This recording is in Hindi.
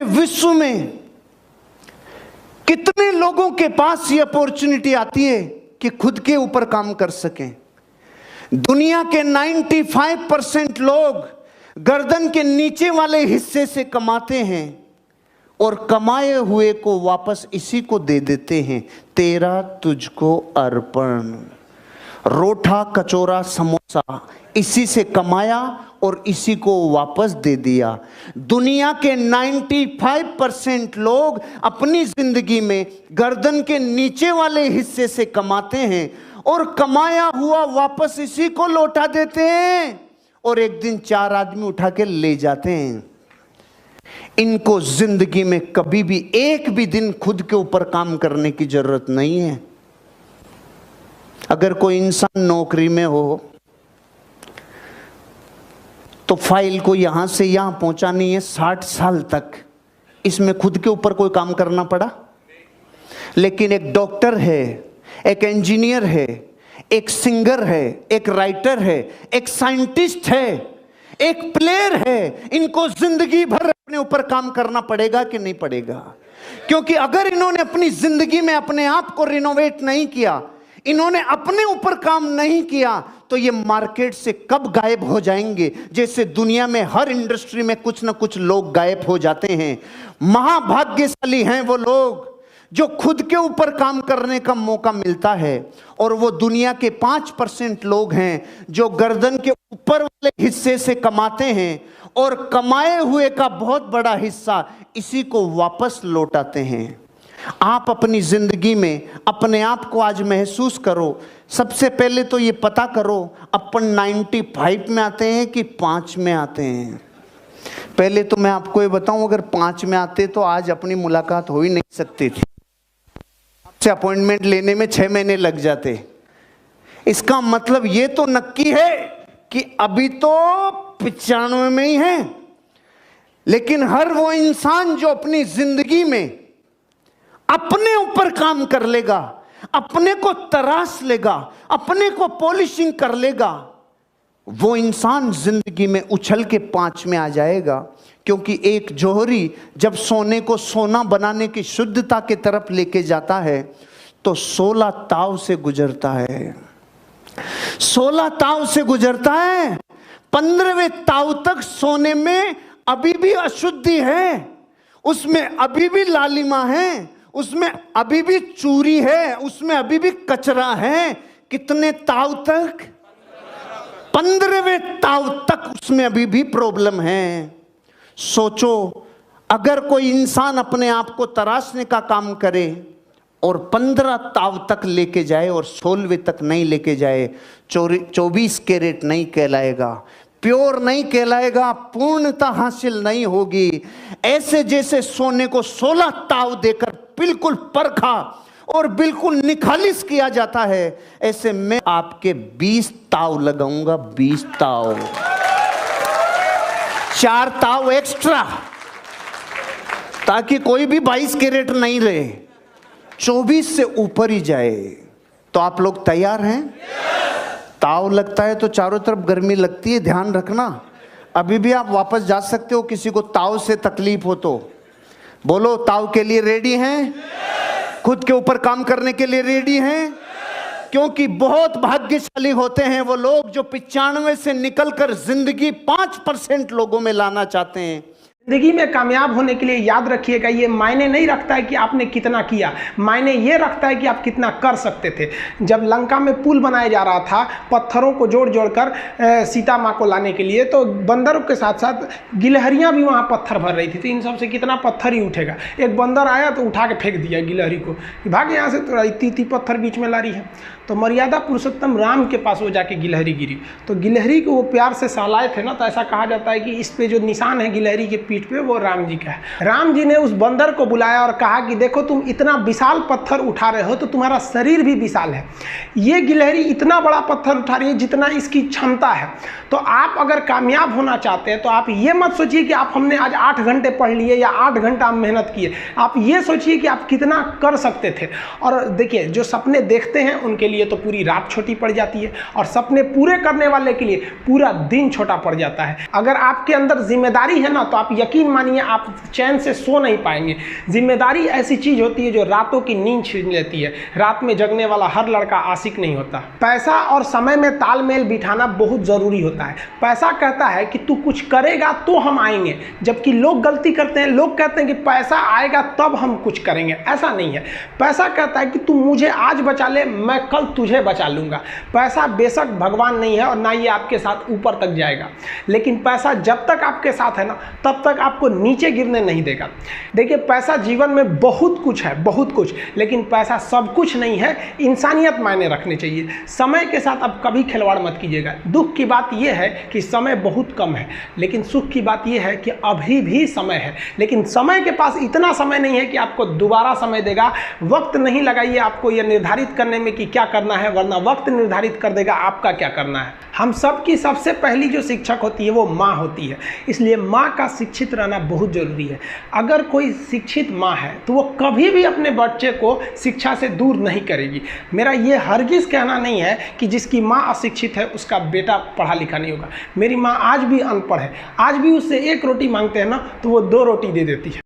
विश्व में कितने लोगों के पास ये अपॉर्चुनिटी आती है कि खुद के ऊपर काम कर सकें। दुनिया के 95% लोग गर्दन के नीचे वाले हिस्से से कमाते हैं और कमाए हुए को वापस इसी को दे देते हैं। तेरा तुझको अर्पण। रोटा कचौरा समोसा इसी से कमाया और इसी को वापस दे दिया। दुनिया के 95% लोग अपनी जिंदगी में गर्दन के नीचे वाले हिस्से से कमाते हैं और कमाया हुआ वापस इसी को लौटा देते हैं और एक दिन 4 आदमी उठा के ले जाते हैं। इनको जिंदगी में कभी भी एक भी दिन खुद के ऊपर काम करने की जरूरत नहीं है। अगर कोई इंसान नौकरी में हो तो फाइल को यहां से यहां पहुंचानी है 60 साल तक, इसमें खुद के ऊपर कोई काम करना पड़ा। लेकिन एक डॉक्टर है, एक इंजीनियर है, एक सिंगर है, एक राइटर है, एक साइंटिस्ट है, एक प्लेयर है, इनको जिंदगी भर अपने ऊपर काम करना पड़ेगा कि नहीं पड़ेगा? क्योंकि अगर इन्होंने अपनी जिंदगी में अपने आप को रिनोवेट नहीं किया, इन्होंने अपने ऊपर काम नहीं किया, तो ये मार्केट से कब गायब हो जाएंगे। जैसे दुनिया में हर इंडस्ट्री में कुछ ना कुछ लोग गायब हो जाते हैं। महाभाग्यशाली हैं वो लोग जो खुद के ऊपर काम करने का मौका मिलता है, और वो दुनिया के 5% लोग हैं जो गर्दन के ऊपर वाले हिस्से से कमाते हैं और कमाए हुए का बहुत बड़ा हिस्सा इसी को वापस लौटाते हैं। आप अपनी जिंदगी में अपने आप को आज महसूस करो। सबसे पहले तो ये पता करो अपन 95 में आते हैं कि 5 में आते हैं। पहले तो मैं आपको ये बताऊं, अगर 5 में आते तो आज अपनी मुलाकात हो ही नहीं सकती थी। आपसे अपॉइंटमेंट लेने में 6 महीने लग जाते। इसका मतलब ये तो नक्की है कि अभी तो 95 में ही है। लेकिन हर वो इंसान जो अपनी जिंदगी में अपने ऊपर काम कर लेगा, अपने को तराश लेगा, अपने को पॉलिशिंग कर लेगा, वो इंसान जिंदगी में उछल के 5 में आ जाएगा। क्योंकि एक जौहरी जब सोने को सोना बनाने की शुद्धता की तरफ लेके जाता है तो 16 ताव से गुजरता है। 16 ताव से गुजरता है। 15वें ताव तक सोने में अभी भी अशुद्धि है, उसमें अभी भी लालिमा है, उसमें अभी भी चूरी है, उसमें अभी भी कचरा है। कितने ताव तक? 15वें ताव तक उसमें अभी भी प्रॉब्लम है। सोचो, अगर कोई इंसान अपने आप को तराशने का काम करे और 15 ताव तक लेके जाए और 16वें तक नहीं लेके जाए, 24 कैरेट नहीं कहलाएगा, प्योर नहीं कहलाएगा, पूर्णता हासिल नहीं होगी। ऐसे जैसे सोने को 16 ताव देकर बिल्कुल परखा और बिल्कुल निखालिस किया जाता है, ऐसे मैं आपके 20 ताव लगाऊंगा। 20 ताव, 4 ताव एक्स्ट्रा, ताकि कोई भी 22 कैरेट नहीं रहे, 24 से ऊपर ही जाए। तो आप लोग तैयार हैं? ताव लगता है तो चारों तरफ गर्मी लगती है, ध्यान रखना। अभी भी आप वापस जा सकते हो, किसी को ताव से तकलीफ हो तो। बोलो, ताव के लिए रेडी हैं? खुद के ऊपर काम करने के लिए रेडी हैं? क्योंकि बहुत भाग्यशाली होते हैं वो लोग जो 95 से निकलकर जिंदगी 5% लोगों में लाना चाहते हैं। जिंदगी में कामयाब होने के लिए याद रखिएगा, ये मायने नहीं रखता है कि आपने कितना किया, मायने ये रखता है कि आप कितना कर सकते थे। जब लंका में पुल बनाया जा रहा था पत्थरों को जोड़ जोड़कर सीता माँ को लाने के लिए, तो बंदरों के साथ साथ गिलहरियाँ भी वहाँ पत्थर भर रही थी। तो इन सब से कितना पत्थर ही उठेगा। एक बंदर आया तो उठा के फेंक दिया गिलहरी को, भाग यहाँ से, तो इतनी पत्थर बीच में ला रही है। तो मर्यादा पुरुषोत्तम राम के पास वो जाके गिलहरी गिरी, तो गिलहरी को वो प्यार से सहलाए थे ना, तो ऐसा कहा जाता है कि इस पे जो निशान है गिलहरी के पीठ पे, वो राम जी का है। राम जी ने उस बंदर को बुलाया और कहा कि देखो, तुम इतना विशाल पत्थर उठा रहे हो तो तुम्हारा शरीर भी विशाल है। ये गिलहरी इतना बड़ा पत्थर उठा रही है जितना इसकी क्षमता है। तो आप अगर कामयाब होना चाहते हैं तो आप ये मत सोचिए कि आप हमने आज 8 घंटे पढ़ लिए या 8 घंटा हम मेहनत किए। आप ये सोचिए कि आप कितना कर सकते थे। और देखिए, जो सपने देखते हैं उनके लिए तो पूरी रात छोटी पड़ जाती है, और सपने पूरे करने वाले के लिए पूरा दिन छोटा पड़ जाता है। अगर आपके अंदर जिम्मेदारी है ना, तो आप यकीन मानिए आप चैन से सो नहीं पाएंगे। जिम्मेदारी ऐसी चीज़ होती है जो रातों की नींद छीन लेती है। रात में जगने वाला हर लड़का आशिक नहीं होता। पैसा और समय में तालमेल बिठाना बहुत ज़रूरी होता है। पैसा कहता है कि तू कुछ करेगा तो हम आएंगे, जबकि लोग गलती करते हैं। लोग कहते हैं कि पैसा आएगा तब हम कुछ करेंगे। ऐसा नहीं है। पैसा कहता है कि तू मुझे आज बचा ले, मैं कल तुझे बचा लूँगा। पैसा बेशक भगवान नहीं है और ना ये आपके साथ ऊपर तक जाएगा, लेकिन पैसा जब तक आपके साथ है ना, तब तक आपको नीचे गिरने नहीं देगा। देखिए, पैसा जीवन में बहुत कुछ है, बहुत कुछ, लेकिन पैसा सब कुछ नहीं है। इंसानियत मायने रखने चाहिए। समय के साथ आप कभी खिलवाड़ मत कीजिएगा। दुख की बात यह है कि समय बहुत कम है, लेकिन सुख की बात यह है कि अभी भी समय है। लेकिन समय के पास इतना समय नहीं है कि आपको दोबारा समय देगा। वक्त नहीं लगाइए आपको यह निर्धारित करने में कि क्या करना है, वरना वक्त निर्धारित कर देगा आपका क्या करना है। हम सब की सबसे पहली जो शिक्षक होती है वो माँ होती है, इसलिए माँ का शिक्षित रहना बहुत ज़रूरी है। अगर कोई शिक्षित माँ है तो वो कभी भी अपने बच्चे को शिक्षा से दूर नहीं करेगी। मेरा ये हरगिज़ कहना नहीं है कि जिसकी माँ अशिक्षित है उसका बेटा पढ़ा लिखा नहीं होगा। मेरी माँ आज भी अनपढ़ है, आज भी उससे एक रोटी मांगते हैं ना तो वो 2 रोटी दे देती है।